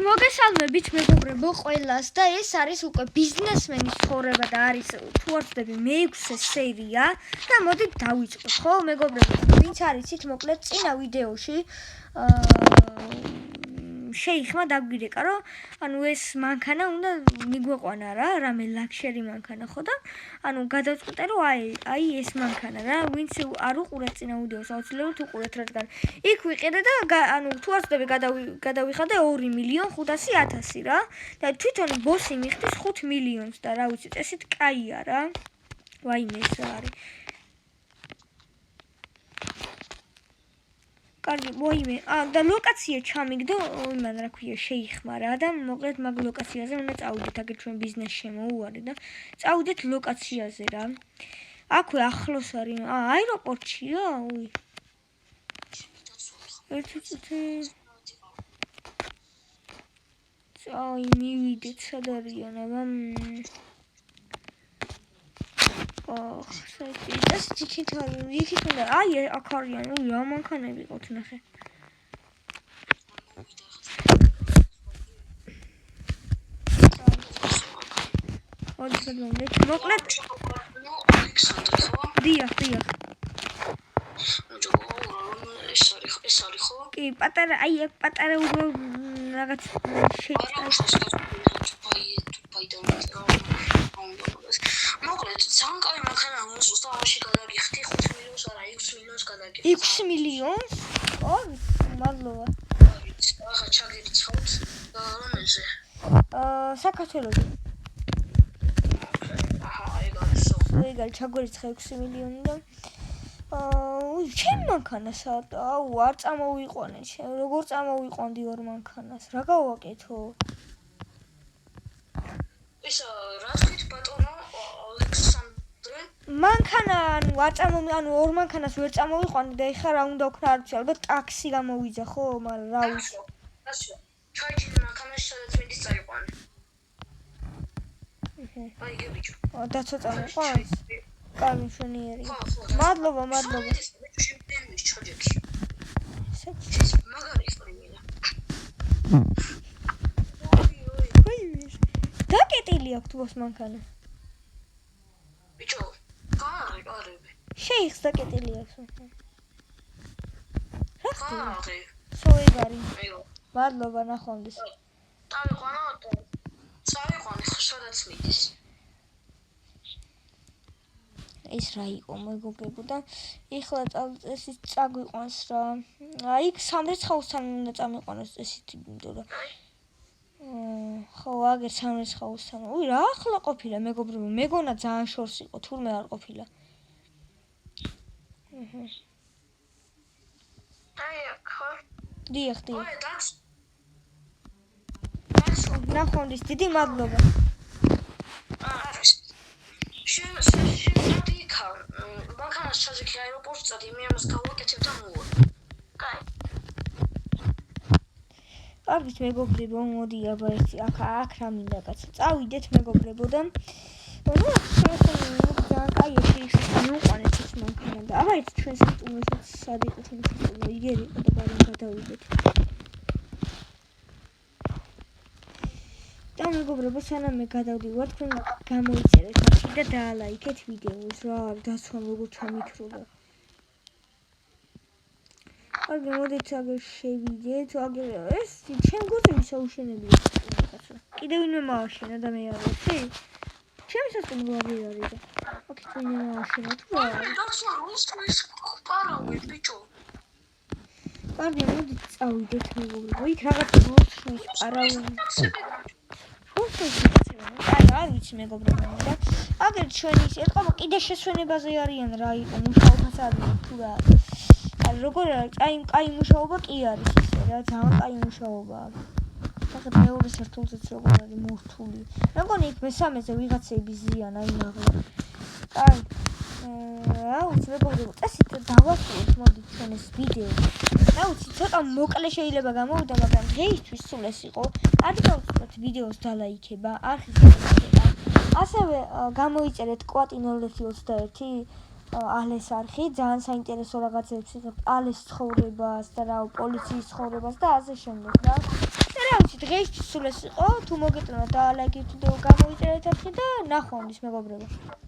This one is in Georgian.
მოგესალმებით მეგობრებო ყველას და ეს არის უკვე ბიზნესმენის ცხოვრება და არის თუ არ ვცდები მე-6 სერია და მოდით დავიწყოთ ხო მეგობრებო ვინც არიცით მოკლედ წინა ვიდეოში შეიხმა დაგვირეკა რომ ანუ ეს მანქანა უნდა მიგვეყვანა რა რამე ლაქშერი მანქანა ხო და ანუ გადავწყვიტე რომ აი ეს მანქანა რა ვინც არ უყურეთ წინა ვიდეოს აუცილებლად უყურეთ რადგან იქ ვიყიდე და ანუ თუ არ ვცდები გადავიხადე 2.500.000 რა და თვითონ ბოსი მიხდის 5 მილიონს და რა ვიცი წესით კაია რა ვაიმე ეს რა არის კარგი მოიმე და ლოკაცია ჩამიგდო იმან რა ქვია შეიხმა რა და მოკლედ მაგ ლოკაციაზე უნდა წავიდეთ აგერ ჩვენ ბიზნეს შემოუვარი და წავიდეთ ლოკაციაზე რა აქვე ახლოს არის აეროპორტშია უი ერთი წუთი წაი მივიდეთ სად არიან აბა ეს ჩიქითარი იქით უნდა აი აქ არიან უი რა მანქანები ყოთ ნახე მოკლედ დიახ ეს არის ხო კი პატარა აი აქ პატარა უბრალოდ რაღაც მოკლედ ძალიან მანქანა მოსულს და ამაში გადაგიხდი 5 მილიონს არა 6 მილიონს გადაგიხდი 6 მილიონს? ო მადლობა ახლა ჩაგერიცხავთ რომელზე? საქართველოში ეგ ჩაგვერიცხა 6 მილიონი და ჩემ მანქანასა არ წამოვიყვანე როგორ წამოვიყვანდი ორ მანქანას რა გავაკეთო ეს რა თქვით ბატონო ალექსანდრე მანქანა ანუ ორ მანქანას ვერ წამოვიყვანდი და ეხლა რა უნდა ვქნა არ ვიცი ალბათ ტაქსი გამოვიძა ხო მაგრამ რა ვიცი ჩაიჭირე მანქანაში სადაც მინდის წაიყვანე აი გებიჭო და ცოტა მოყვანს კარგი მშვენიერი მადლობა შემდენმის ჩოჯექი ეს მაგარი ხმინა დაკეტილი აქვს ბოს მანქანა ბიჭო კარები შეიხს დაკეტილი აქვს რა ხარ სოეგარი მადლობა ნახვამდის წავიყვანე სადაც მიდის ეს რა იყო მეგობრებო და ეხლა წესით წაგვიყვანს რა აი სამრეცხაოსთან უნდა წამიყვანოს წესით იმიტომ რომ ხო აგერ სამრეცხაოსთან უი რა ახლა ყოფილა მეგობრებო მეგონა ძალიან შორს იყო თურმე არ ყოფილა აი ხო დიახ ნახვამდის დიდი მადლობა მანქანას ჩაძიქი აეროპორტს წადი მე ამას გავაკეთებ და მოვა კაი კარგით მეგობრებო მოდი აბა ერთი აქ რა მინდა კაცო წავიდეთ მეგობრებო და ძალიან კაია შეიძლება მივყვანეთ ეს მანქანა და აბა ეს ჩვენ სტუმროსაც სად იყოთ ეს იგერი იყო და ბარემ გადავიდეთ და მეგობრებო სანამ მე გადავდივარ თქვენ გამოიწერეთ ახლა და დაალაიქეთ ვიდეოს რა დაცვამ როგორ ჩამიქროდა აგერ მოდით აგერ შევიდეთ აგერ ეს ჩემ გოძები საუშენებია კაცო კიდევ ვინმე მააშენა და მე არ ვიცი ჩემი სასტუმრო ვარი არის და ოკ ვინმე მააშენა თუ რა დაცვა რუსთვის პარავი ბიჭო კარგი მოდით წავიდეთ მეგობრებო იქ რაღაც რუსთვის პარავი არ ვიცი მეგობრებო და აგერ ჩვენი ის ეთყობა კიდე შესვენებაზე არიან რა იყო მუშაობაც არის თუ რა არის როგორ არის კაი მუშაობა კი არის ისე რა ძალიან კაი მუშაობაა ახლა მეორე სართულზეც როგორ არის მორთული მეგონი იქ მესამეზე ვიღაცები ზიან აი მაღლა კაი რა ვიცი მეგობრებო წესით დავასრულოთ მოდი ჩვენ ეს ვიდეო რა ვიცი ცოტა მოკლე შეიძლება გამოვიდა მაგრამ დღეისთვის სულ ეს იყო არ გავუწყოთ ვიდეოს დალაიქება არხის დალაიქება ასევე გამოიწერეთ კვატინოლეთი21 ალეს არხი ძალიან საინტერესო რაღაცებს იღებთ ალეს ცხოვრებას და რა პოლიციის ცხოვრებას და ასე შემდეგ რა და რა ვიცით დღეისთვის სულ ეს იყო. თუ მოგეწონათ და ლაიქით ვიდეო, გამოიწერეთ არხი და ნახვამდის მეგობრებო.